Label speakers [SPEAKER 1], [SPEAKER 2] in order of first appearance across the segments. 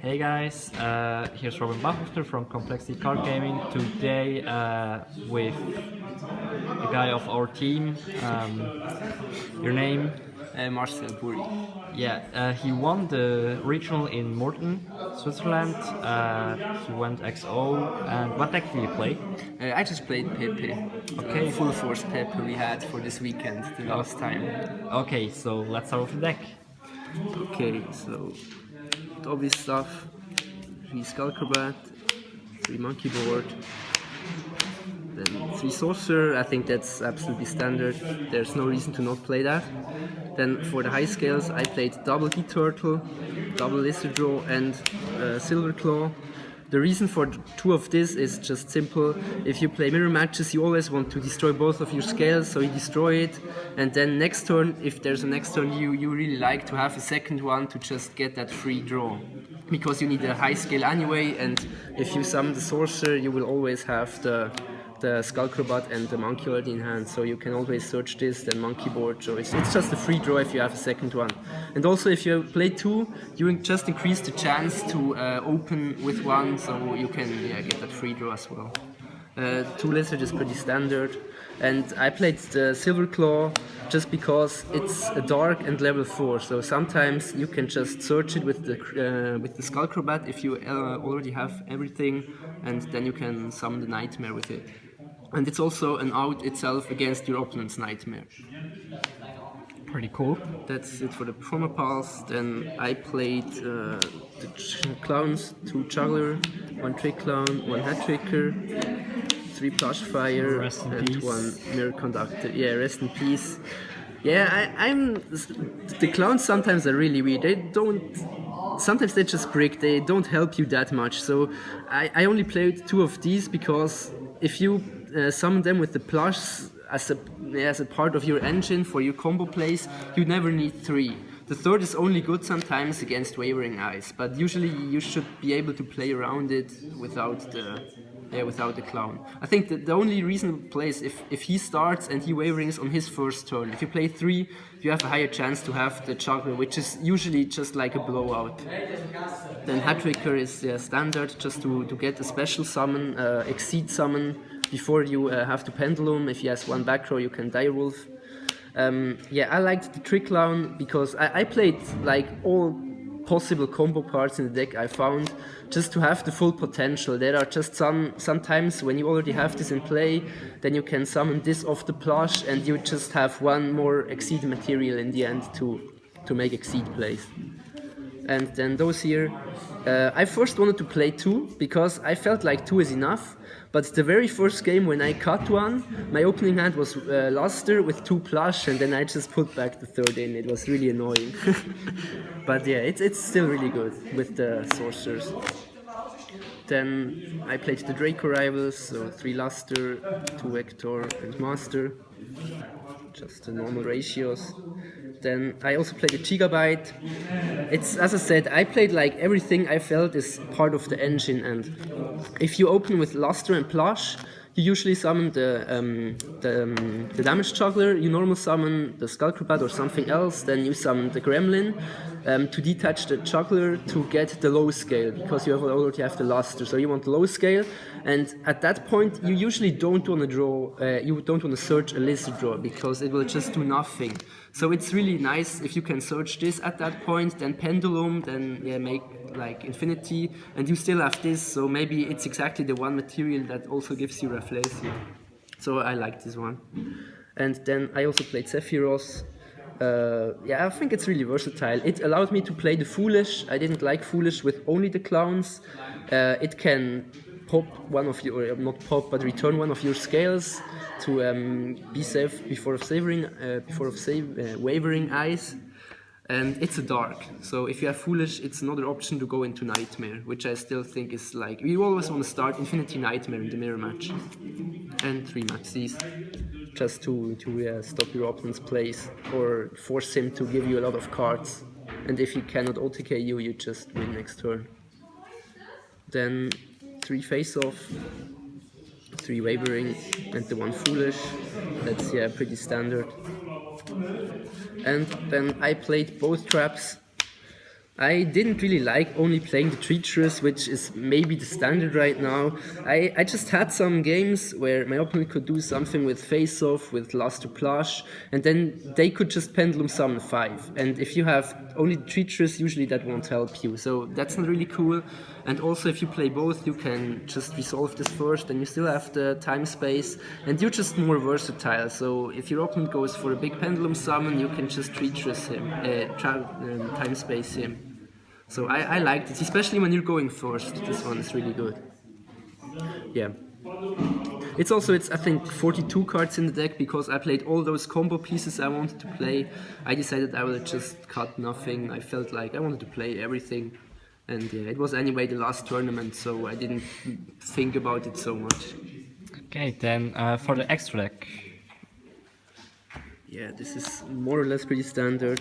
[SPEAKER 1] Hey guys, here's Robin Bachhofter from Complexity Card Gaming. Today with a guy of our team. Your name?
[SPEAKER 2] Marcel Burri.
[SPEAKER 1] Yeah, he won the regional in Morten, Switzerland. He went XO. And what deck did you play?
[SPEAKER 2] I just played PePe.
[SPEAKER 1] Okay.
[SPEAKER 2] Full force PePe we had for this weekend, the last time.
[SPEAKER 1] Okay, so let's start with the deck.
[SPEAKER 2] Okay, so the obvious stuff: 3 Skullcrobat, 3 Monkey Board, then 3 Sorcerer. I think that's absolutely standard. There's no reason to not play that. Then for the high scales, I played double Key Turtle, double Lizard Draw, and Silver Claw. The reason for 2 of this is just simple. If you play mirror matches, you always want to destroy both of your scales, so you destroy it, and then next turn, if there's a next turn, you really like to have a second one to just get that free draw. Because you need a high scale anyway, and if you summon the Sorcerer, you will always have the Skullcrobat and the Monkey already in hand, so you can always search this, then Monkey Board, so it's just a free draw if you have a second one. And also if you play 2, you just increase the chance to open with 1, so you can get that free draw as well. 2 Lizard is pretty standard, and I played the Silver Claw just because it's a dark and level 4, so sometimes you can just search it with the Skullcrobat if you already have everything, and then you can summon the Nightmare with it. And it's also an out itself against your opponent's Nightmare.
[SPEAKER 1] Pretty cool.
[SPEAKER 2] That's it for the Performer Pulse. Then I played the Clowns, 2 Juggler, 1 Trick Clown, 1 Hat Tricker, 3 Plush Fire, and
[SPEAKER 1] peace.
[SPEAKER 2] 1 Mirror Conductor. Yeah, rest in peace. Yeah, the clowns sometimes are really weird. Sometimes they just break, they don't help you that much. So I only played 2 of these because if you summon them with the plush as a part of your engine for your combo plays, you never need 3. The third is only good sometimes against Wavering Eyes, but usually you should be able to play around it without the clown. I think that the only reasonable play is if he starts and he Waverings on his first turn. If you play 3, you have a higher chance to have the Juggler, which is usually just like a blowout. Then Hat Tricker is standard, just to get a special summon, Exceed summon, before you have to Pendulum. If he has 1 back row, you can Direwolf. I liked the Trick Clown because I played like all possible combo parts in the deck I found just to have the full potential. There are just sometimes when you already have this in play, then you can summon this off the plush and you just have 1 more Exceed material in the end to make Exceed plays. And then those here, I first wanted to play 2 because I felt like 2 is enough. But the very first game when I cut 1, my opening hand was Luster with 2 plush, and then I just put back the 3rd in. It was really annoying. But yeah, it's still really good with the Sorcerers. Then I played the Draco Rivals, so 3 Luster, 2 Vector and Master. Just the normal ratios. Then I also played a Gigabyte. It's, as I said, I played like everything I felt is part of the engine, and if you open with Luster and Plush, you usually summon the Damage Juggler, you normal summon the Skullcrobat or something else, then you summon the Gremlin to detach the Juggler to get the low scale, because you already have the Luster, so you want the low scale, and at that point you usually don't want to draw, you don't want to search a Lizard Draw, because it will just do nothing. So it's really nice if you can search this at that point, then Pendulum, then make like Infinity, and you still have this, so maybe it's exactly the 1 material that also gives you Rafflesia. So I like this one. And then I also played Sephiroth. I think it's really versatile. It allowed me to play the Foolish. I didn't like Foolish with only the clowns. It can pop one of your, not pop, but return 1 of your scales to be safe before Wavering Eyes. And it's a dark, so if you have Foolish, it's another option to go into Nightmare, which I still think is like, you always want to start Infinity Nightmare in the mirror match. And 3 Maxis, just to stop your opponent's plays, or force him to give you a lot of cards. And if he cannot OTK you, you just win next turn. Then 3 Face Off, 3 Wavering, and the 1 Foolish. That's pretty standard. And then I played both traps. I didn't really like only playing the treacherous, which is maybe the standard right now. I just had some games where my opponent could do something with face off, with luster plush, and then they could just pendulum summon 5. And if you have only the treacherous, usually that won't help you. So that's not really cool. And also if you play both, you can just resolve this first, and you still have the time space, and you're just more versatile. So if your opponent goes for a big pendulum summon, you can just treacherous him, time space him. So I liked it, especially when you're going first. This one is really good. Yeah. It's I think 42 cards in the deck because I played all those combo pieces I wanted to play. I decided I would just cut nothing. I felt like I wanted to play everything. And yeah, it was anyway the last tournament, so I didn't think about it so much.
[SPEAKER 1] Okay, then for the extra deck.
[SPEAKER 2] Yeah, this is more or less pretty standard.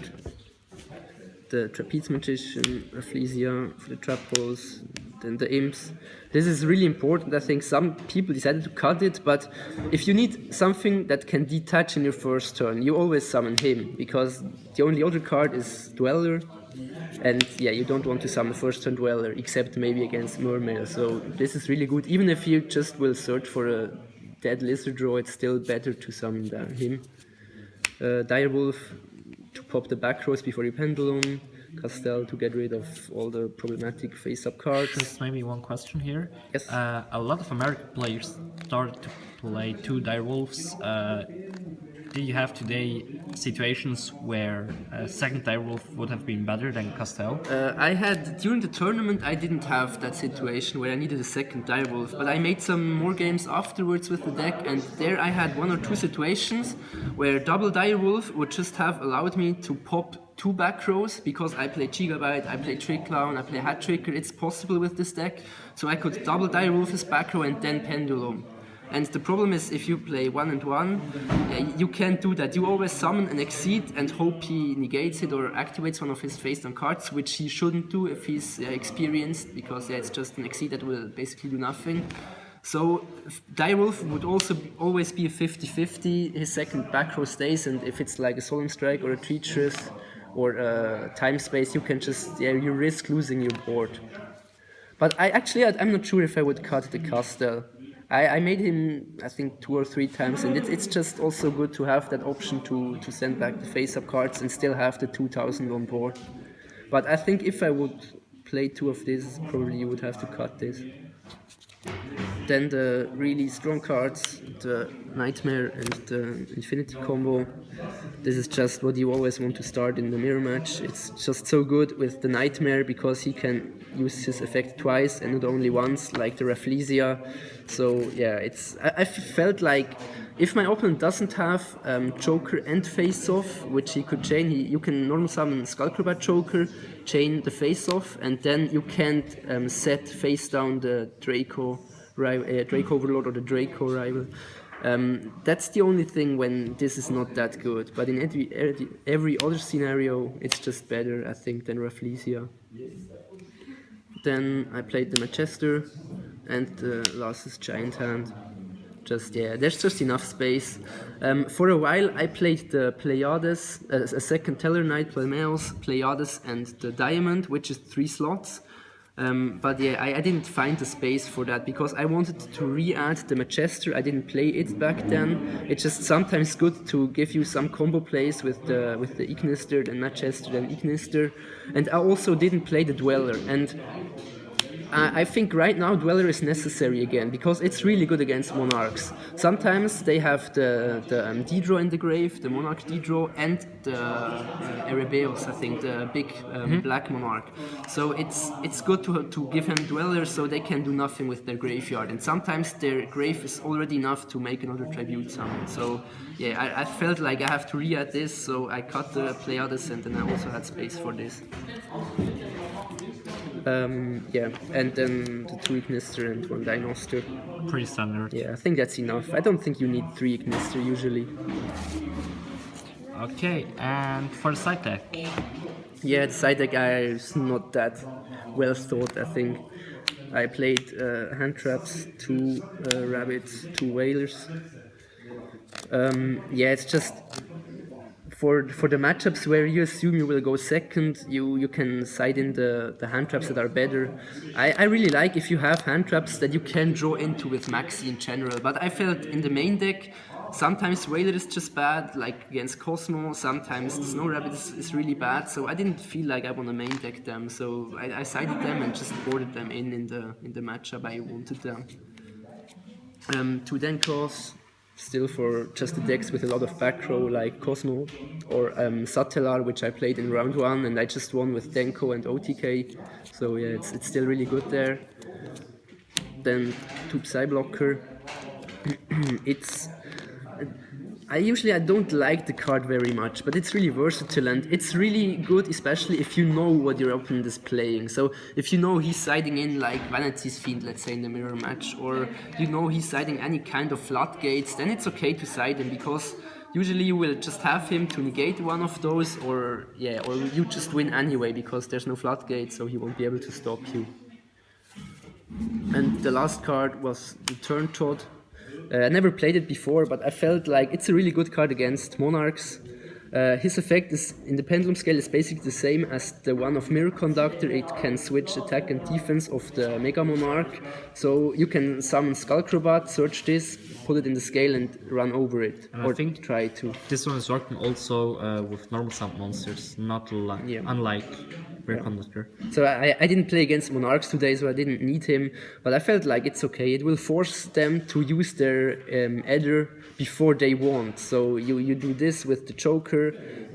[SPEAKER 2] The Trapeze Magician, Rafflesia for the trap balls, then the imps. This is really important. I think some people decided to cut it, but if you need something that can detach in your first turn, you always summon him, because the only other card is Dweller, and yeah, you don't want to summon first turn Dweller, except maybe against Mermail. So this is really good. Even if you just will search for a dead lizard draw, it's still better to summon him. Direwolf to pop the back rows before you pendulum, Castell to get rid of all the problematic face-up cards.
[SPEAKER 1] Just maybe one question here.
[SPEAKER 2] Yes.
[SPEAKER 1] A lot of American players started to play 2 direwolves. Do you have today situations where a second direwolf would have been better than Castell?
[SPEAKER 2] I had, during the tournament, I didn't have that situation where I needed a second direwolf, but I made some more games afterwards with the deck, and there I had 1 or 2 situations where double direwolf would just have allowed me to pop 2 back rows, because I play Gigabyte, I play Trick Clown, I play Hat Tricker. It's possible with this deck, so I could double direwolf his back row and then pendulum. And the problem is, if you play 1 and 1, you can't do that. You always summon an Exceed and hope he negates it or activates one of his face-down cards, which he shouldn't do if he's experienced, because it's just an Exceed that will basically do nothing. So Direwolf would also always be a 50-50. His second back row stays, and if it's like a Solemn Strike or a Treacherous or a Time Space, you can just, you risk losing your board. But I'm not sure if I would cut the Castell. I made him, I think, 2 or 3 times, and it's just also good to have that option to send back the face-up cards and still have the 2000 on board. But I think if I would play 2 of these, probably you would have to cut this. Then the really strong cards, the Nightmare and the Infinity combo. This is just what you always want to start in the mirror match. It's just so good with the Nightmare because he can use his effect twice and not only once, like the Rafflesia. So yeah, I felt like if my opponent doesn't have Joker and Face Off, which he could chain, you can normal summon Skullcrobat Joker, chain the Face Off, and then you can't set face down the Draco Overlord or the Draco rival. That's the only thing when this is not that good. But in every other scenario, it's just better, I think, than Rafflesia. Then I played the Manchester and the Las's Giant Hand. There's just enough space. For a while I played the Pleiades, a second Teller Knight, Pleiades, Pleiades and the Diamond, which is 3 slots. But yeah, I didn't find the space for that because I wanted to re-add the Manchester. I didn't play it back then. It's just sometimes good to give you some combo plays with the Ignister, then Manchester, then Ignister. And I also didn't play the Dweller. And I think right now Dweller is necessary again because it's really good against Monarchs. Sometimes they have the D-Draw in the grave, the Monarch D-Draw, and the Erebeos, I think, the big black Monarch. So it's good to give him Dweller so they can do nothing with their graveyard. And sometimes their grave is already enough to make another Tribute summon. So yeah, I felt like I have to re-add this, so I cut the Pleiades and then I also had space for this. And then the 2 Ignister and 1 Dinoster.
[SPEAKER 1] Pretty standard.
[SPEAKER 2] Yeah, I think that's enough. I don't think you need 3 Ignister usually.
[SPEAKER 1] Okay, and for the side deck?
[SPEAKER 2] Yeah, the side deck is not that well thought, I think. I played hand traps, 2 rabbits, 2 whalers. It's just for the matchups where you assume you will go second, you can side in the hand traps that are better. I really like if you have hand traps that you can draw into with Maxi in general, but I felt in the main deck sometimes Whaler is just bad, like against Cosmo, sometimes the Snow Rabbit is really bad, so I didn't feel like I want to main deck them, so I sided them and just boarded them in the matchup I wanted them. To then cross still for just the decks with a lot of back row like Cosmo or Satellar, which I played in round 1 and I just won with Denko and OTK, so yeah, it's still really good there. Then to Psy Blocker, I don't like the card very much, but it's really versatile and it's really good, especially if you know what your opponent is playing. So if you know he's siding in like Vanity's Fiend, let's say in the mirror match, or you know he's siding any kind of floodgates, then it's okay to side him, because usually you will just have him to negate one of those, or you just win anyway because there's no floodgate, so he won't be able to stop you. And the last card was the Turn Todd. I never played it before, but I felt like it's a really good card against Monarchs. His effect is in the Pendulum Scale is basically the same as the one of Mirror Conductor. It can switch attack and defense of the Mega Monarch. So you can summon Skullcrobat, search this, put it in the scale and run over it.
[SPEAKER 1] And
[SPEAKER 2] or
[SPEAKER 1] I think
[SPEAKER 2] try to.
[SPEAKER 1] This one is working also with normal sound monsters, not unlike Mirror Conductor.
[SPEAKER 2] So I didn't play against Monarchs today, so I didn't need him, but I felt like it's okay. It will force them to use their Adder before they want. So you do this with the Joker,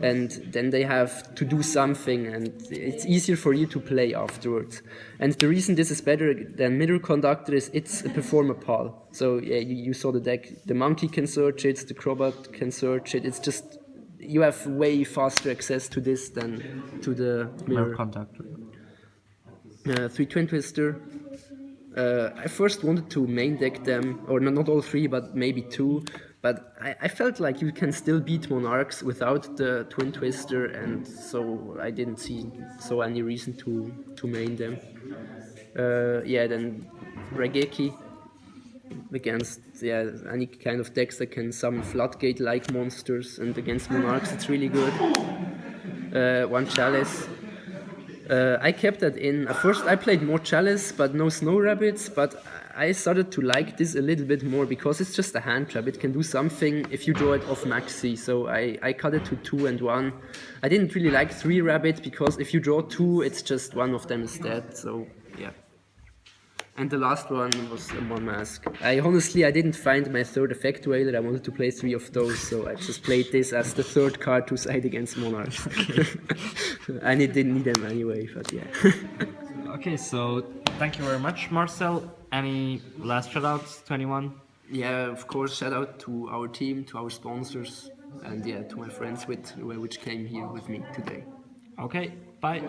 [SPEAKER 2] and then they have to do something, and it's easier for you to play afterwards. And the reason this is better than Mirror Conductor is it's a Performer Pal. So yeah, you saw the deck. The Monkey can search it, the Crobat can search it. It's just you have way faster access to this than to the Mirror
[SPEAKER 1] Conductor.
[SPEAKER 2] 3 Twin Twister. I first wanted to main deck them, or not all 3, but maybe 2. But I felt like you can still beat Monarchs without the Twin Twister, and so I didn't see any reason to main them. Then Regeki against any kind of decks that can summon Floodgate-like monsters, and against Monarchs it's really good. 1 Chalice. I kept that in. At first I played more Chalice, but no Snow Rabbits, but I started to like this a little bit more because it's just a hand trap. It can do something if you draw it off Maxi, so I cut it to 2 and 1. I didn't really like 3 Rabbit because if you draw 2, it's just one of them is dead, so yeah. And the last one was a Mon Mask. I didn't find my third effect whaler. I wanted to play 3 of those, so I just played this as the third card to side against Monarchs. And it didn't need them anyway, but yeah.
[SPEAKER 1] Okay, so thank you very much, Marcel. Any last shoutouts to anyone?
[SPEAKER 2] Yeah, of course, shout out to our team, to our sponsors, and yeah, to my friends which came here with me today.
[SPEAKER 1] Okay, bye.